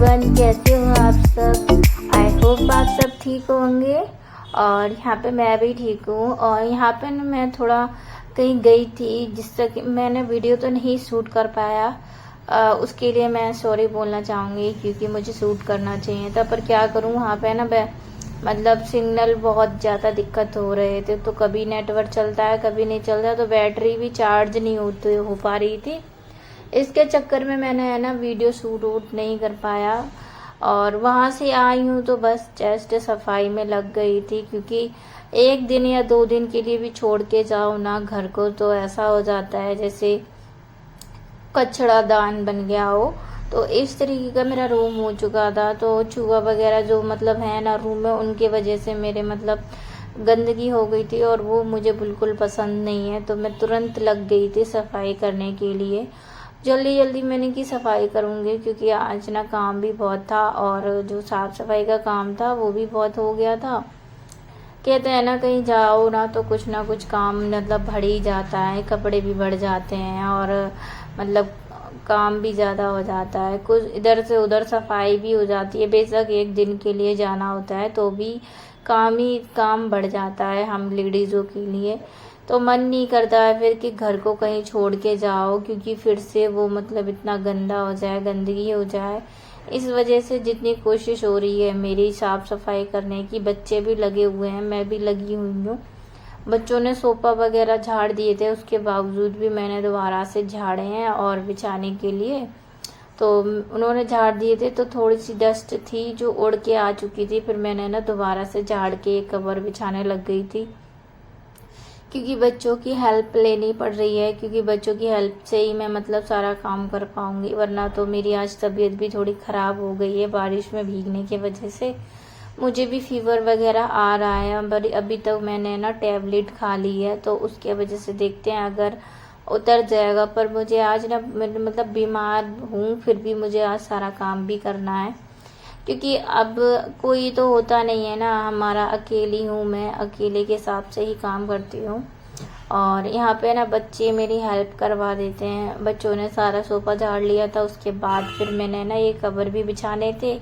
Everyone, कैसे हो आप सब। आई होप आप सब ठीक होंगे। और यहाँ पे मैं भी ठीक हूँ। और यहाँ पे ना मैं थोड़ा कहीं गई थी, जिससे कि मैंने वीडियो तो नहीं शूट कर पाया। उसके लिए मैं सॉरी बोलना चाहूँगी, क्योंकि मुझे शूट करना चाहिए था। पर क्या करूँ, वहाँ पे ना मतलब सिग्नल बहुत ज़्यादा दिक्कत हो रहे थे। तो कभी नेटवर्क चलता है, कभी नहीं चलता। तो बैटरी भी चार्ज नहीं हो पा रही थी। इसके चक्कर में मैंने है ना वीडियो शूट वूट नहीं कर पाया। और वहाँ से आई हूँ तो बस जस्ट सफाई में लग गई थी, क्योंकि एक दिन या 2 दिन के लिए भी छोड़ के जाओ ना घर को, तो ऐसा हो जाता है जैसे कचरा दान बन गया हो। तो इस तरीके का मेरा रूम हो चुका था। तो चूहा वगैरह जो मतलब है ना रूम में, उनके वजह से मेरे मतलब गंदगी हो गई थी, और वो मुझे बिल्कुल पसंद नहीं है। तो मैं तुरंत लग गई थी सफाई करने के लिए। जल्दी जल्दी मैंने की सफाई करूँगी, क्योंकि आज ना काम भी बहुत था, और जो साफ़ सफाई का काम था वो भी बहुत हो गया था। कहते हैं ना, कहीं जाओ ना कुछ काम मतलब बढ़ ही जाता है, कपड़े भी बढ़ जाते हैं, और मतलब काम भी ज़्यादा हो जाता है। कुछ इधर से उधर सफाई भी हो जाती है। बेशक एक दिन के लिए जाना होता है, तो भी काम बढ़ जाता है हम लेडीज़ों के लिए। तो मन नहीं करता है फिर कि घर को कहीं छोड़ के जाओ, क्योंकि फिर से वो मतलब इतना गंदा हो जाए, गंदगी हो जाए। इस वजह से जितनी कोशिश हो रही है मेरी साफ़ सफाई करने की, बच्चे भी लगे हुए हैं, मैं भी लगी हुई हूँ। बच्चों ने सोफ़ा वगैरह झाड़ दिए थे, उसके बावजूद भी मैंने दोबारा से झाड़े हैं और बिछाने के लिए। तो उन्होंने झाड़ दिए थे, तो थोड़ी सी डस्ट थी जो उड़ के आ चुकी थी। फिर मैंने ना दोबारा से झाड़ के कवर बिछाने लग गई थी, क्योंकि बच्चों की हेल्प लेनी पड़ रही है। क्योंकि बच्चों की हेल्प से ही मैं मतलब सारा काम कर पाऊँगी, वरना तो मेरी आज तबीयत भी थोड़ी ख़राब हो गई है बारिश में भीगने की वजह से। मुझे भी फीवर वगैरह आ रहा है, पर अभी तक मैंने ना टैबलेट खा ली है, तो उसके वजह से देखते हैं अगर उतर जाएगा। पर मुझे आज ना मतलब बीमार हूँ, फिर भी मुझे आज सारा काम भी करना है, क्योंकि अब कोई तो होता नहीं है ना, हमारा अकेली हूँ मैं, अकेले के हिसाब से ही काम करती हूँ। और यहाँ पे ना बच्चे मेरी हेल्प करवा देते हैं। बच्चों ने सारा सोफा झाड़ लिया था, उसके बाद फिर मैंने ना ये कवर भी बिछाने थे।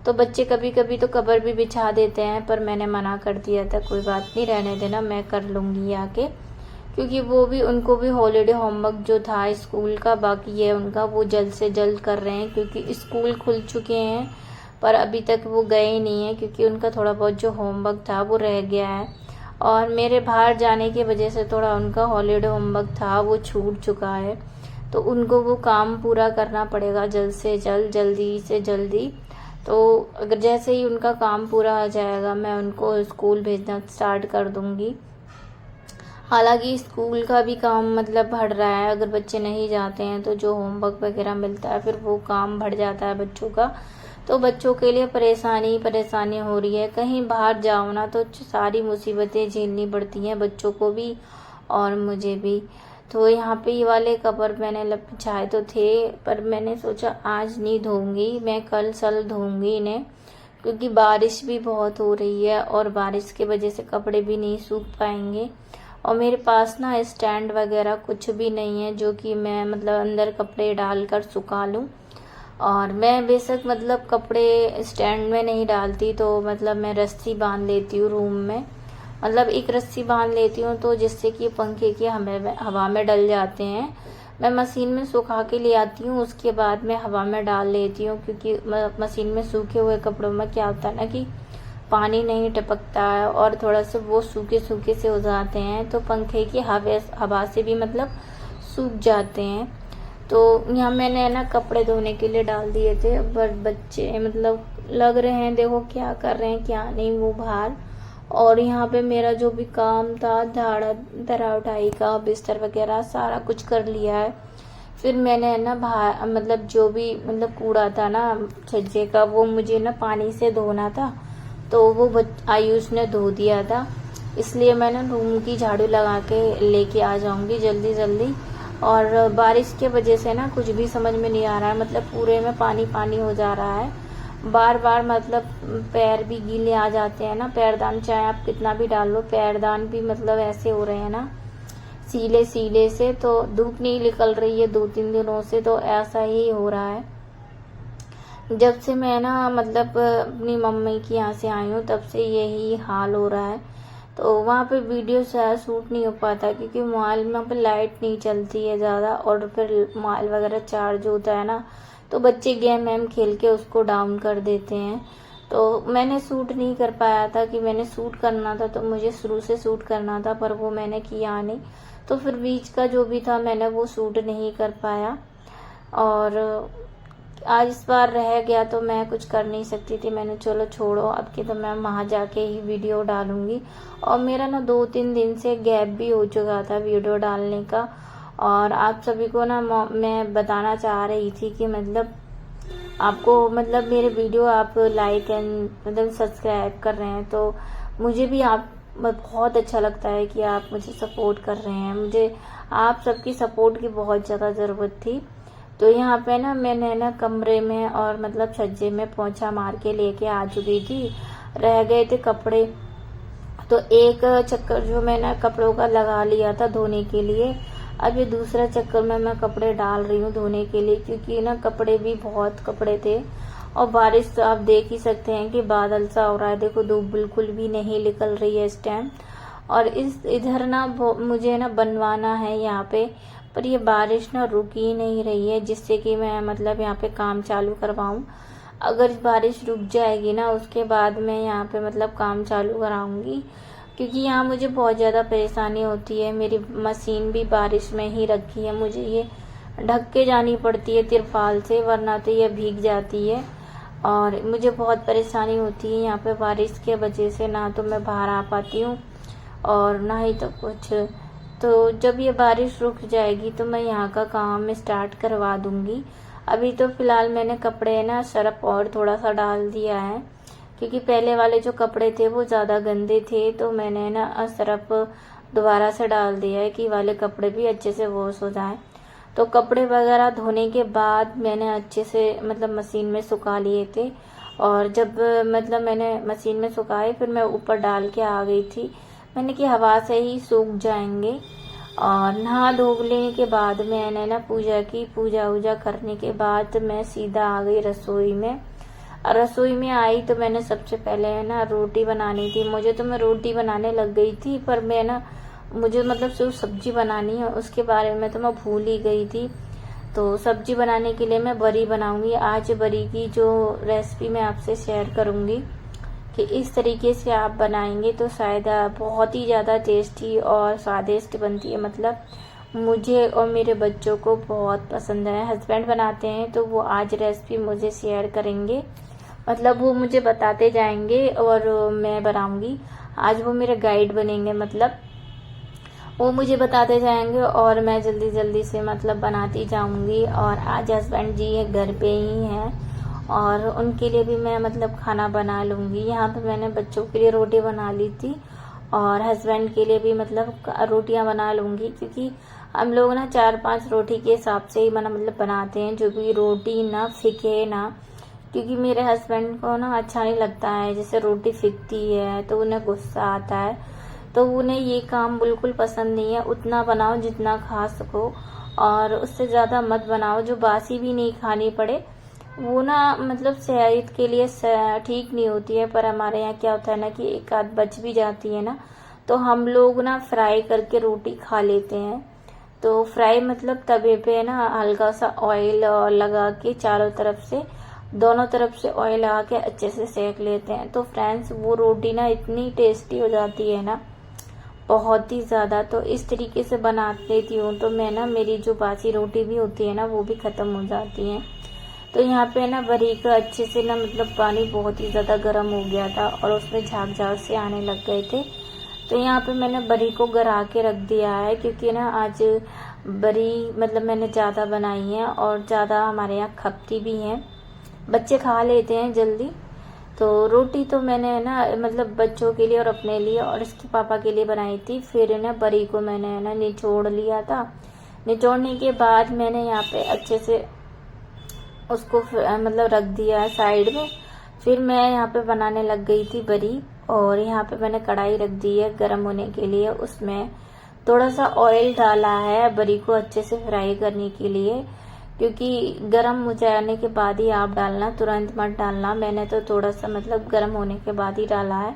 तो बच्चे कभी कभी तो कवर भी बिछा देते हैं, पर मैंने मना कर दिया था, कोई बात नहीं, रहने देना, मैं कर लूँगी आके। क्योंकि उनको भी हॉलीडे होमवर्क जो था स्कूल का बाकी है उनका, वो जल्द से जल्द कर रहे हैं, क्योंकि स्कूल खुल चुके हैं। पर अभी तक वो गए नहीं हैं, क्योंकि उनका थोड़ा बहुत जो होमवर्क था वो रह गया है। और मेरे बाहर जाने की वजह से थोड़ा उनका हॉलीडे होमवर्क था वो छूट चुका है। तो उनको वो काम पूरा करना पड़ेगा जल्द से जल्द, जल्दी से जल्दी। तो अगर जैसे ही उनका काम पूरा हो जाएगा, मैं उनको स्कूल भेजना स्टार्ट कर दूँगी। हालांकि स्कूल का भी काम मतलब बढ़ रहा है, अगर बच्चे नहीं जाते हैं तो जो होमवर्क वगैरह मिलता है, फिर वो काम बढ़ जाता है बच्चों का। तो बच्चों के लिए परेशानी हो रही है। कहीं बाहर जाओ ना तो सारी मुसीबतें झेलनी पड़ती हैं, बच्चों को भी और मुझे भी। तो यहाँ पे ये वाले कवर मैंने बिछाए तो थे, पर मैंने सोचा आज नहीं धोऊंगी, मैं कल सल धोऊंगी इन्हें, क्योंकि बारिश भी बहुत हो रही है, और बारिश की वजह से कपड़े भी नहीं सूख पाएंगे। और मेरे पास ना स्टैंड वगैरह कुछ भी नहीं है, जो कि मैं मतलब अंदर कपड़े डालकर सुखा लूँ। और मैं बेशक मतलब कपड़े स्टैंड में नहीं डालती, तो मतलब मैं रस्सी बांध लेती हूँ रूम में। मतलब एक रस्सी बांध लेती हूँ, तो जिससे कि पंखे की हवा में डल जाते हैं। मैं मशीन में सुखा के ले आती हूँ, उसके बाद मैं हवा में डाल लेती हूँ, क्योंकि मशीन में सूखे हुए कपड़ों में क्या होता है ना कि पानी नहीं टपकता है, और थोड़ा सा वो सूखे सूखे से हो जाते हैं, तो पंखे की हवा से भी मतलब सूख जाते हैं। तो यहाँ मैंने ना कपड़े धोने के लिए डाल दिए थे, पर बच्चे मतलब लग रहे हैं, देखो क्या कर रहे हैं क्या नहीं वो बाहर। और यहाँ पे मेरा जो भी काम था, धरा उठाई का, बिस्तर वगैरह सारा कुछ कर लिया है। फिर मैंने ना बाहर मतलब जो भी मतलब कूड़ा था ना छज्जे का, वो मुझे ना पानी से धोना था, तो वो आयुष ने धो दिया था। इसलिए मैं ना रूम की झाड़ू लगा के लेके आ जाऊंगी जल्दी जल्दी। और बारिश के वजह से ना कुछ भी समझ में नहीं आ रहा है, मतलब पूरे में पानी पानी हो जा रहा है। बार बार मतलब पैर भी गीले आ जाते हैं ना, पैरदान चाहे आप कितना भी डाल लो, पैरदान भी मतलब ऐसे हो रहे हैं ना सीले सीले से। तो धूप नहीं निकल रही है 2-3 दिनों से, तो ऐसा ही हो रहा है। जब से मैं ना मतलब अपनी मम्मी के यहाँ से आई हूँ तब से यही हाल हो रहा है। तो वहाँ पे वीडियो शायद शूट नहीं हो पाता क्योंकि मोबाइल में वहाँ पे लाइट नहीं चलती है ज़्यादा, और फिर मोबाइल वगैरह चार्ज होता है ना, तो बच्चे गेम वेम खेल के उसको डाउन कर देते हैं। तो मैंने शूट नहीं कर पाया था कि मैंने शूट करना था तो मुझे शुरू से शूट करना था, पर वो मैंने किया नहीं। तो फिर बीच का जो भी था मैंने वो शूट नहीं कर पाया, और आज इस बार रह गया तो मैं कुछ कर नहीं सकती थी। मैंने चलो छोड़ो, अब की तो मैं वहाँ जाके ही वीडियो डालूंगी। और मेरा ना 2-3 दिन से गैप भी हो चुका था वीडियो डालने का, और आप सभी को ना मैं बताना चाह रही थी कि मतलब आपको मतलब मेरे वीडियो आप लाइक एंड मतलब सब्सक्राइब कर रहे हैं तो मुझे भी आप बहुत अच्छा लगता है कि आप मुझे सपोर्ट कर रहे हैं। मुझे आप सबकी सपोर्ट की बहुत ज़्यादा ज़रूरत थी। तो यहाँ पे ना मैंने ना कमरे में और मतलब छज्जे में पोंछा मार के लेके आ चुकी थी। रह गए थे कपड़े, तो एक चक्कर जो मैंने कपड़ों का लगा लिया था धोने के लिए, अब ये दूसरा चक्कर में मैं कपड़े डाल रही हूँ धोने के लिए, क्योंकि ना कपड़े भी बहुत कपड़े थे। और बारिश तो आप देख ही सकते हैं कि बादल सा हो रहा है, देखो धूप बिल्कुल भी नहीं निकल रही है इस टाइम। और इधर ना मुझे ना बनवाना है यहाँ पे, पर ये बारिश ना रुक ही नहीं रही है जिससे कि मैं मतलब यहाँ पे काम चालू करवाऊँ। अगर बारिश रुक जाएगी ना उसके बाद मैं यहाँ पे मतलब काम चालू कराऊंगी, क्योंकि यहाँ मुझे बहुत ज़्यादा परेशानी होती है। मेरी मशीन भी बारिश में ही रखी है, मुझे ये ढक के जानी पड़ती है तिरपाल से, वरना तो ये भीग जाती है और मुझे बहुत परेशानी होती है यहाँ पे बारिश के वजह से। ना तो मैं बाहर आ पाती हूँ और ना ही तो कुछ। तो जब ये बारिश रुक जाएगी तो मैं यहाँ का काम स्टार्ट करवा दूंगी। अभी तो फिलहाल मैंने कपड़े ना सर्फ और थोड़ा सा डाल दिया है, क्योंकि पहले वाले जो कपड़े थे वो ज़्यादा गंदे थे, तो मैंने ना सर्फ दोबारा से डाल दिया है कि वाले कपड़े भी अच्छे से वॉश हो जाए। तो कपड़े वगैरह धोने के बाद मैंने अच्छे से मतलब मशीन में सुखा लिए थे, और जब मतलब मैंने मशीन में सुखाए फिर मैं ऊपर डाल के आ गई थी। मैंने कि हवा से ही सूख जाएंगे। और नहा धो लेने के बाद मैंने ना पूजा की, पूजा वूजा करने के बाद मैं सीधा आ गई रसोई में। रसोई में आई तो मैंने सबसे पहले ना रोटी बनानी थी मुझे, तो मैं रोटी बनाने लग गई थी, पर मैं ना मुझे मतलब सिर्फ सब्जी बनानी है उसके बारे में तो मैं भूल ही गई थी। तो सब्जी बनाने के लिए मैं बरी बनाऊंगी आज। बरी की जो रेसिपी मैं आपसे शेयर करूंगी कि इस तरीके से आप बनाएंगे तो शायद बहुत ही ज़्यादा टेस्टी और स्वादिष्ट बनती है। मतलब मुझे और मेरे बच्चों को बहुत पसंद है। हस्बैंड बनाते हैं तो वो आज रेसिपी मुझे शेयर करेंगे, मतलब वो मुझे बताते जाएंगे और मैं बनाऊंगी। आज वो मेरे गाइड बनेंगे, मतलब वो मुझे बताते जाएंगे और मैं जल्दी जल्दी से मतलब बनाती जाऊंगी। और आज हस्बैंड जी घर पे ही हैं और उनके लिए भी मैं मतलब खाना बना लूँगी। यहाँ पे मैंने बच्चों के लिए रोटी बना ली थी और हस्बैंड के लिए भी मतलब रोटियाँ बना लूँगी, क्योंकि हम लोग ना 4-5 रोटी के हिसाब से ही मतलब बनाते हैं, जो भी रोटी ना फिके ना, क्योंकि मेरे हस्बैंड को ना अच्छा नहीं लगता है जैसे रोटी फिकती है तो उन्हें गुस्सा आता है। तो उन्हें ये काम बिल्कुल पसंद नहीं है। उतना बनाओ जितना खा सको और उससे ज़्यादा मत बनाओ जो बासी भी नहीं खानी पड़े। वो ना मतलब सेहत के लिए ठीक नहीं होती है। पर हमारे यहाँ क्या होता है ना कि एक आध बच भी जाती है ना, तो हम लोग ना फ्राई करके रोटी खा लेते हैं। तो फ्राई मतलब तवे पे ना हल्का सा ऑयल लगा के चारों तरफ से, दोनों तरफ से ऑयल लगा के अच्छे से सेक लेते हैं। तो फ्रेंड्स वो रोटी ना इतनी टेस्टी हो जाती है ना, बहुत ही ज़्यादा। तो इस तरीके से बना लेती हूँ तो मैं ना मेरी जो बासी रोटी भी होती है ना वो भी ख़त्म हो जाती है। तो यहाँ पे ना बारीक अच्छे से ना मतलब पानी बहुत ही ज़्यादा गर्म हो गया था और उसमें झाग झाग से आने लग गए थे। तो यहाँ पे मैंने बरी को गरा के रख दिया है, क्योंकि ना आज बरी मतलब मैंने ज़्यादा बनाई है और ज़्यादा हमारे यहाँ खपती भी हैं, बच्चे खा लेते हैं जल्दी। तो रोटी तो मैंने ना मतलब बच्चों के लिए और अपने लिए और इसके पापा के लिए बनाई थी। फिर ना बरी को मैंने ना निचोड़ लिया था। निचोड़ने के बाद मैंने यहाँ पे अच्छे से उसको मतलब रख दिया है साइड में। फिर मैं यहाँ पे बनाने लग गई थी बरी, और यहाँ पे मैंने कढ़ाई रख दी है गर्म होने के लिए। उसमें थोड़ा सा ऑयल डाला है बरी को अच्छे से फ्राई करने के लिए, क्योंकि गर्म हो जाने के बाद ही आप डालना, तुरंत मत डालना। मैंने तो थोड़ा सा मतलब गर्म होने के बाद ही डाला है।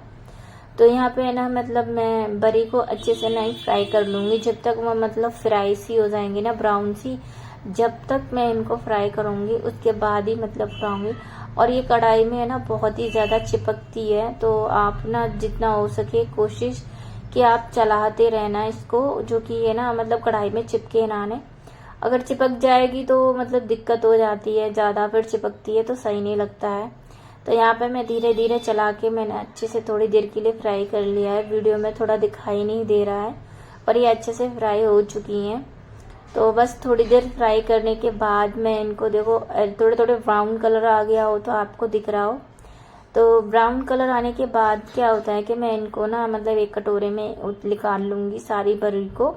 तो यहाँ पे ना मतलब मैं बरी को अच्छे से नहीं फ्राई कर लूँगी, जब तक वो मतलब फ्राई सी हो जाएंगी ना, ब्राउन सी, जब तक मैं इनको फ्राई करूँगी उसके बाद ही मतलब खाऊंगी। और ये कढ़ाई में है ना बहुत ही ज़्यादा चिपकती है, तो आप ना जितना हो सके कोशिश कि आप चलाते रहना इसको, जो कि ये ना मतलब कढ़ाई में चिपके ना आने। अगर चिपक जाएगी तो मतलब दिक्कत हो जाती है, ज़्यादा फिर चिपकती है तो सही नहीं लगता है। तो यहाँ पे मैं धीरे धीरे चला के मैंने अच्छे से थोड़ी देर के लिए फ्राई कर लिया है। वीडियो में थोड़ा दिखाई नहीं दे रहा है, पर ये अच्छे से फ्राई हो चुकी हैं। तो बस थोड़ी देर फ्राई करने के बाद मैं इनको, देखो थोड़े थोड़े ब्राउन कलर आ गया हो तो आपको दिख रहा हो, तो ब्राउन कलर आने के बाद क्या होता है कि मैं इनको ना मतलब एक कटोरे में निकाल लूँगी सारी बरी को।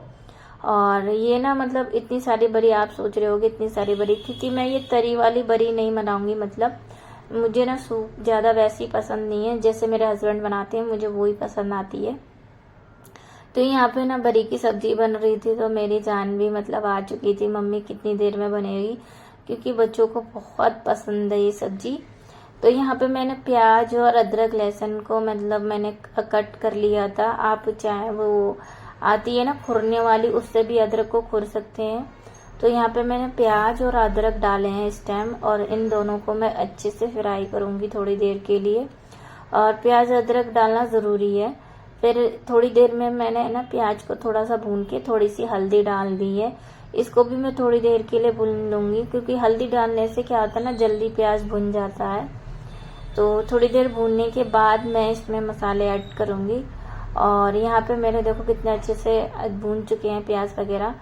और ये ना मतलब इतनी सारी बरी, आप सोच रहे होगे इतनी सारी बरी, क्योंकि मैं ये तरी वाली बरी नहीं बनाऊंगी। मतलब मुझे ना सूप ज़्यादा वैसी पसंद नहीं है, जैसे मेरे हस्बैंड बनाते हैं मुझे वही पसंद आती है। तो यहाँ पे ना बरी की सब्जी बन रही थी, तो मेरी जान भी मतलब आ चुकी थी, मम्मी कितनी देर में बनेगी, क्योंकि बच्चों को बहुत पसंद है ये सब्जी। तो यहाँ पे मैंने प्याज और अदरक लहसुन को मतलब मैंने कट कर लिया था। आप चाहे वो आती है ना खुरने वाली, उससे भी अदरक को खुर सकते हैं। तो यहाँ पे मैंने प्याज और अदरक डाले हैं इस टाइम, और इन दोनों को मैं अच्छे से फ्राई करूँगी थोड़ी देर के लिए। और प्याज अदरक डालना ज़रूरी है। फिर थोड़ी देर में मैंने ना प्याज को थोड़ा सा भून के थोड़ी सी हल्दी डाल दी है। इसको भी मैं थोड़ी देर के लिए भून लूँगी, क्योंकि हल्दी डालने से क्या होता है ना, जल्दी प्याज भुन जाता है। तो थोड़ी देर भूनने के बाद मैं इसमें मसाले ऐड करूँगी। और यहाँ पे मेरे देखो कितने अच्छे से भून चुके हैं प्याज वगैरह।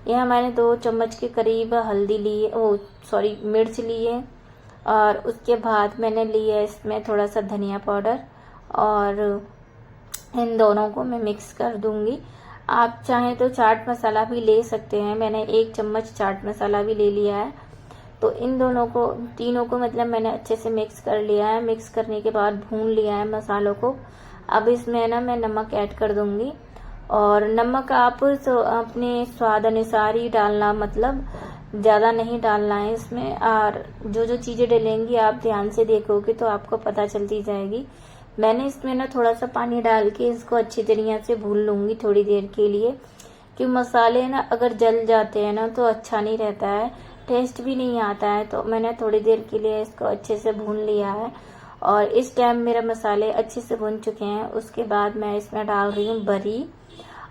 यहाँ मैंने 2 चम्मच के करीब हल्दी ली है, मिर्च ली है। और उसके बाद मैंने लिया है इसमें थोड़ा सा धनिया पाउडर, और इन दोनों को मैं मिक्स कर दूंगी। आप चाहें तो चाट मसाला भी ले सकते हैं, मैंने 1 चम्मच चाट मसाला भी ले लिया है। तो इन दोनों को, तीनों को मतलब मैंने अच्छे से मिक्स कर लिया है। मिक्स करने के बाद भून लिया है मसालों को। अब इसमें ना मैं नमक ऐड कर दूंगी, और नमक आप तो अपने स्वाद अनुसार ही डालना, मतलब ज़्यादा नहीं डालना है इसमें। और जो जो चीज़ें डलेंगी आप ध्यान से देखोगे तो आपको पता चलती जाएगी। मैंने इसमें ना थोड़ा सा पानी डाल के इसको अच्छी तरीके से भून लूँगी थोड़ी देर के लिए, कि मसाले ना अगर जल जाते हैं ना तो अच्छा नहीं रहता है, टेस्ट भी नहीं आता है। तो मैंने थोड़ी देर के लिए इसको अच्छे से भून लिया है, और इस टाइम मेरे मसाले अच्छे से भुन चुके हैं। उसके बाद मैं इसमें डाल रही हूँ बरी।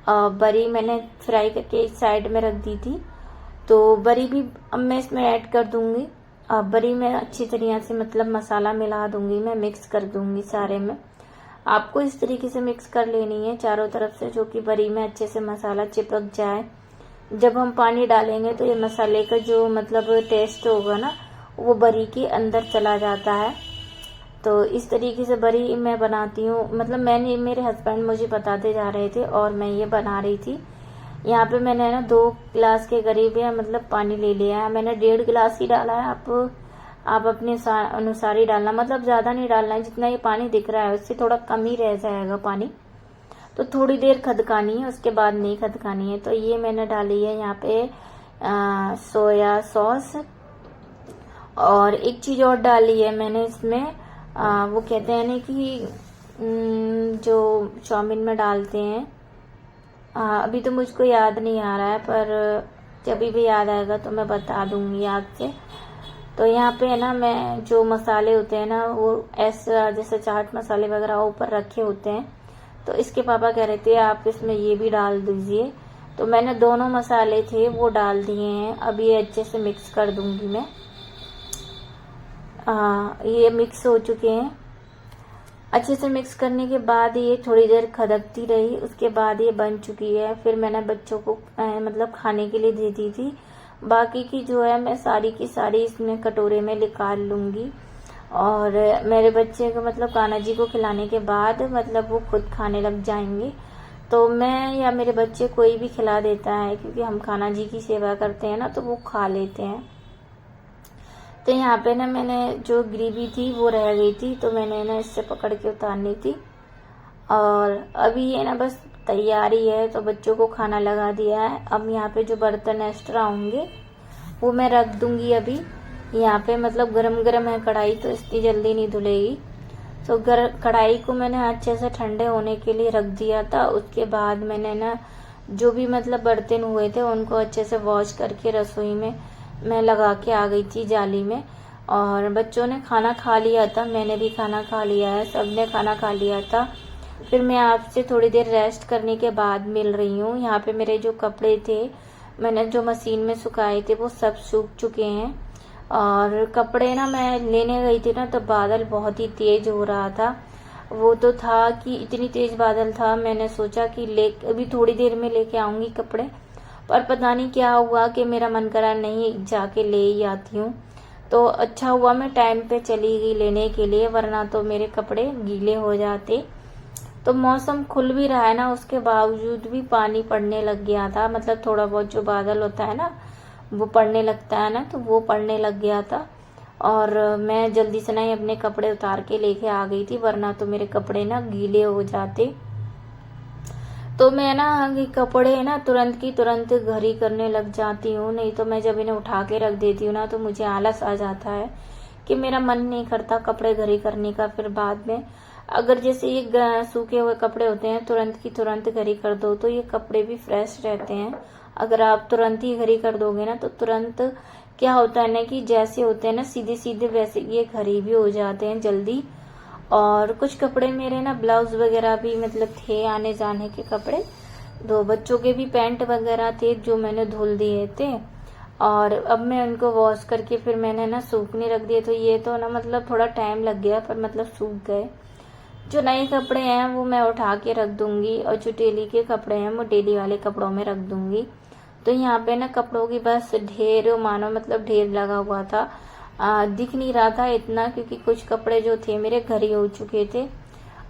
बरी मैंने फ्राई करके एक साइड में रख दी थी, तो बरी भी अब मैं इसमें ऐड कर दूंगी। बरी में अच्छी तरीके से मतलब मसाला मिला दूंगी, मैं मिक्स कर दूंगी सारे में। आपको इस तरीके से मिक्स कर लेनी है चारों तरफ से, जो कि बरी में अच्छे से मसाला चिपक जाए। जब हम पानी डालेंगे तो ये मसाले का जो मतलब टेस्ट होगा ना, वो बरी के अंदर चला जाता है। तो इस तरीके से बरी मैं बनाती हूँ, मतलब मैंने, मेरे हस्बैंड मुझे बताते जा रहे थे और मैं ये बना रही थी। यहाँ पे मैंने ना 2 गिलास के करीब या मतलब पानी ले लिया है। मैंने 1.5 गिलास ही डाला है। आप अपने अनुसार ही डालना, मतलब ज़्यादा नहीं डालना है। जितना ये पानी दिख रहा है उससे थोड़ा कम ही रह जाएगा पानी। तो थोड़ी देर खदकानी है, उसके बाद नहीं खदकानी है। तो ये मैंने डाली है यहाँ पे सोया सॉस, और एक चीज़ और डाली है मैंने इसमें, वो कहते हैं ना कि जो चाउमीन में डालते हैं, अभी तो मुझको याद नहीं आ रहा है, पर जब भी याद आएगा तो मैं बता दूंगी आपसे। तो यहाँ पे है ना, मैं जो मसाले होते हैं ना वो ऐसा जैसे चाट मसाले वगैरह ऊपर रखे होते हैं, तो इसके पापा कह रहे थे आप इसमें ये भी डाल दीजिए। तो मैंने दोनों मसाले थे वो डाल दिए हैं। अब ये अच्छे से मिक्स कर दूंगी मैं। ये मिक्स हो चुके हैं। अच्छे से मिक्स करने के बाद ये थोड़ी देर खदकती रही, उसके बाद ये बन चुकी है। फिर मैंने बच्चों को मतलब खाने के लिए दे दी थी। बाकी की जो है मैं सारी की सारी इसमें कटोरे में निकाल लूँगी, और मेरे बच्चे को मतलब कान्हा जी को खिलाने के बाद मतलब वो खुद खाने लग जाएंगे। तो मैं या मेरे बच्चे कोई भी खिला देता है, क्योंकि हम कान्हा जी की सेवा करते हैं ना, तो वो खा लेते हैं। तो यहाँ पे ना मैंने जो ग्रेवी थी वो रह गई थी, तो मैंने ना इससे पकड़ के उतारनी थी। और अभी ये ना बस तैयारी है, तो बच्चों को खाना लगा दिया है। अब यहाँ पे जो बर्तन एक्स्ट्रा होंगे वो मैं रख दूंगी अभी यहाँ पे। मतलब गरम गरम है कढ़ाई तो इतनी जल्दी नहीं धुलेगी। तो कढ़ाई को मैंने अच्छे से ठंडे होने के लिए रख दिया था। उसके बाद मैंने ना जो भी मतलब बर्तन हुए थे उनको अच्छे से वॉश करके रसोई में मैं लगा के आ गई थी जाली में। और बच्चों ने खाना खा लिया था, मैंने भी खाना खा लिया है, सबने खाना खा लिया था। फिर मैं आपसे थोड़ी देर रेस्ट करने के बाद मिल रही हूँ। यहाँ पे मेरे जो कपड़े थे मैंने जो मशीन में सुखाए थे वो सब सूख चुके हैं। और कपड़े ना मैं लेने गई थी ना तो बादल बहुत ही तेज हो रहा था। वो तो था कि इतनी तेज बादल था, मैंने सोचा कि अभी थोड़ी देर में लेके आऊंगी कपड़े, पर पता नहीं क्या हुआ कि मेरा मन करा नहीं जाके ले ही आती हूँ। तो अच्छा हुआ मैं टाइम पे चली गई लेने के लिए, वरना तो मेरे कपड़े गीले हो जाते। तो मौसम खुल भी रहा है ना, उसके बावजूद भी पानी पड़ने लग गया था। मतलब थोड़ा बहुत जो बादल होता है ना वो पड़ने लगता है ना, तो वो पड़ने लग गया था। और मैं जल्दी से नहीं अपने कपड़े उतार के लेके आ गई थी, वरना तो मेरे कपड़े ना गीले हो जाते। तो मैं ना कपड़े ना तुरंत की तुरंत घर ही करने लग जाती हूँ, नहीं तो मैं जब इन्हें उठा के रख देती हूँ ना तो मुझे आलस आ जाता है कि मेरा मन नहीं करता कपड़े घर ही करने का। फिर बाद में अगर जैसे ये सूखे हुए कपड़े होते हैं तुरंत की तुरंत घर ही कर दो तो ये कपड़े भी फ्रेश रहते हैं। अगर आप तुरंत ही घर ही कर दोगे ना तो तुरंत क्या होता है ना कि जैसे होते हैं ना सीधे सीधे वैसे ये घर ही भी हो जाते हैं जल्दी। और कुछ कपड़े मेरे ना ब्लाउज वगैरह भी मतलब थे आने जाने के कपड़े, दो बच्चों के भी पैंट वगैरह थे जो मैंने धुल दिए थे। और अब मैं उनको वॉश करके फिर मैंने ना सूखने रख दिए। तो ये तो ना मतलब थोड़ा टाइम लग गया पर मतलब सूख गए। जो नए कपड़े हैं वो मैं उठा के रख दूंगी और जो डेली के कपड़े हैं वो डेली वाले कपड़ों में रख दूंगी। तो यहाँ पे ना कपड़ों की बस ढेर मानो मतलब ढेर लगा हुआ था, दिख नहीं रहा था इतना क्योंकि कुछ कपड़े जो थे मेरे घर ही हो चुके थे।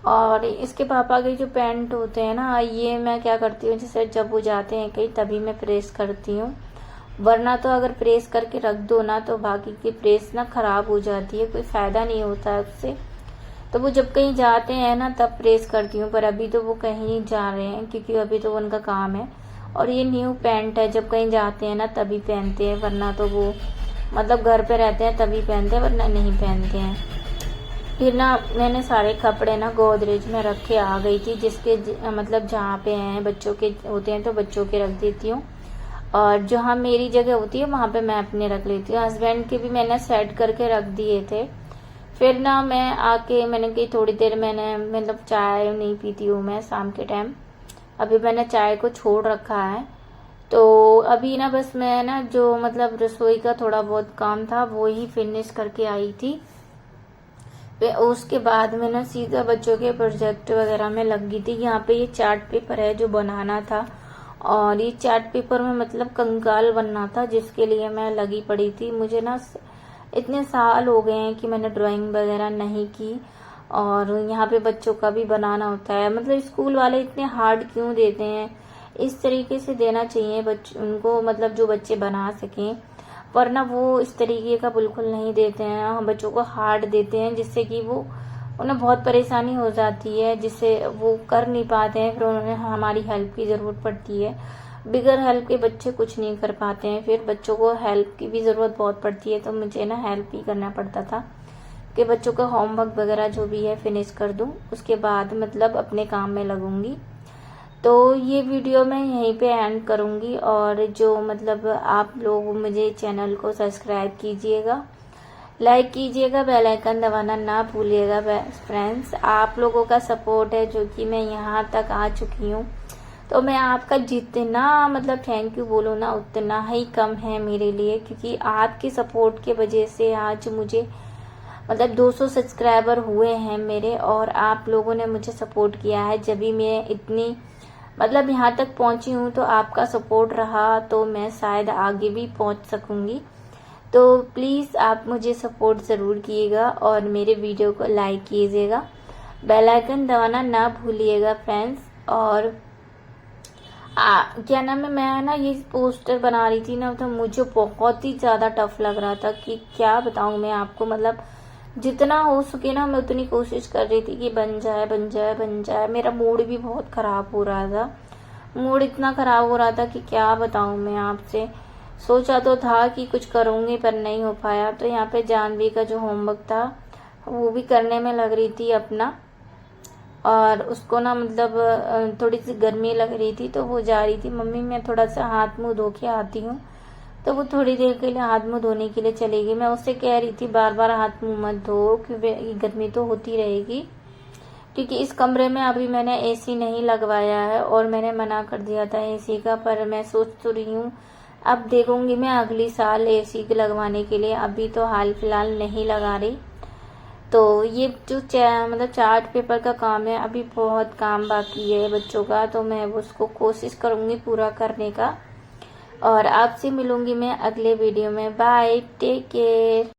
और इसके पापा के जो पैंट होते हैं ना ये मैं क्या करती हूँ जैसे जब वो जाते हैं कहीं तभी मैं प्रेस करती हूँ, वरना तो अगर प्रेस करके रख दो ना तो बाकी की प्रेस ना खराब हो जाती है, कोई फायदा नहीं होता है उससे। तो वो जब कहीं जाते हैं ना तब प्रेस करती हूँ, पर अभी तो वो कहीं नहीं जा रहे हैं क्योंकि अभी तो उनका काम है। और ये न्यू पैंट है, जब कहीं जाते हैं ना तभी पहनते हैं, वरना तो वो मतलब घर पे रहते हैं तभी पहनते हैं वरना नहीं पहनते हैं। फिर ना मैंने सारे कपड़े ना गोदरेज में रख के आ गई थी, जिसके मतलब जहाँ पे हैं बच्चों के होते हैं तो बच्चों के रख देती हूँ, और जहाँ मेरी जगह होती है वहाँ पे मैं अपने रख लेती हूँ। हस्बैंड के भी मैंने सेट करके रख दिए थे। फिर ना मैं आके मैंने कही थोड़ी देर मैंने मतलब चाय नहीं पीती हूँ मैं शाम के टाइम, अभी मैंने चाय को छोड़ रखा है। तो अभी ना बस मैं ना जो मतलब रसोई का थोड़ा बहुत काम था वो ही फिनिश करके आई थी। फिर उसके बाद मैं ना सीधा बच्चों के प्रोजेक्ट वगैरह में लग गई थी। यहाँ पे ये चार्ट पेपर है जो बनाना था, और ये चार्ट पेपर में मतलब कंकाल बनना था जिसके लिए मैं लगी पड़ी थी। मुझे ना इतने साल हो गए हैं कि मैंने ड्राइंग वगैरह नहीं की, और यहाँ पे बच्चों का भी बनाना होता है। मतलब स्कूल वाले इतने हार्ड क्यों देते हैं, इस तरीके से देना चाहिए उनको, मतलब जो बच्चे बना सकें, वरना वो इस तरीके का बिल्कुल नहीं देते हैं। हम बच्चों को हार्ड देते हैं जिससे कि वो उन्हें बहुत परेशानी हो जाती है, जिससे वो कर नहीं पाते हैं, फिर उन्हें हमारी हेल्प की ज़रूरत पड़ती है। बिगर हेल्प के बच्चे कुछ नहीं कर पाते हैं, फिर बच्चों को हेल्प की भी ज़रूरत बहुत पड़ती है। तो मुझे ना हेल्प ही करना पड़ता था कि बच्चों का होमवर्क वगैरह जो भी है फिनिश कर दूं, उसके बाद मतलब अपने काम में लगूंगी। तो ये वीडियो मैं यहीं पे एंड करूंगी, और जो मतलब आप लोग मुझे चैनल को सब्सक्राइब कीजिएगा, लाइक कीजिएगा, बेल आइकन दबाना ना भूलिएगा। फ्रेंड्स आप लोगों का सपोर्ट है जो कि मैं यहाँ तक आ चुकी हूँ, तो मैं आपका जितना मतलब थैंक यू बोलूँ ना उतना ही कम है मेरे लिए, क्योंकि आपके सपोर्ट के वजह से आज मुझे मतलब 200 सब्सक्राइबर हुए हैं मेरे, और आप लोगों ने मुझे सपोर्ट किया है। जब भी मैं इतनी मतलब यहाँ तक पहुँची हूँ तो आपका सपोर्ट रहा, तो मैं शायद आगे भी पहुँच सकूँगी। तो प्लीज़ आप मुझे सपोर्ट ज़रूर कीजिएगा और मेरे वीडियो को लाइक कीजिएगा, बेल आइकन दबाना ना भूलिएगा फ्रेंड्स। और क्या नाम है, मैं ना ये पोस्टर बना रही थी ना तो मुझे बहुत ही ज़्यादा टफ लग रहा था कि क्या बताऊँ मैं आपको। मतलब जितना हो सके ना मैं उतनी कोशिश कर रही थी कि बन जाए बन जाए बन जाए। मेरा मूड भी बहुत ख़राब हो रहा था, मूड इतना ख़राब हो रहा था कि क्या बताऊँ मैं आपसे। सोचा तो था कि कुछ करूँगी पर नहीं हो पाया। तो यहाँ पे जानवी का जो होमवर्क था वो भी करने में लग रही थी अपना, और उसको ना मतलब थोड़ी सी गर्मी लग रही थी तो वो जा रही थी, मम्मी मैं थोड़ा सा हाथ मुंह धो के आती हूँ। तो वो थोड़ी देर के लिए हाथ मुंह धोने के लिए चली गई। मैं उससे कह रही थी बार बार हाथ मुंह मत धो क्योंकि गर्मी तो होती रहेगी, क्योंकि इस कमरे में अभी मैंने एसी नहीं लगवाया है और मैंने मना कर दिया था एसी का। पर मैं सोच तो रही हूँ, अब देखूंगी मैं अगली साल एसी के लगवाने के लिए, अभी तो हाल फिलहाल नहीं लगा रही। तो ये जो मतलब चार्ट पेपर का काम है, अभी बहुत काम बाकी है बच्चों का, तो मैं उसको कोशिश करूँगी पूरा करने का। और आपसे मिलूंगी मैं अगले वीडियो में। Bye, take care.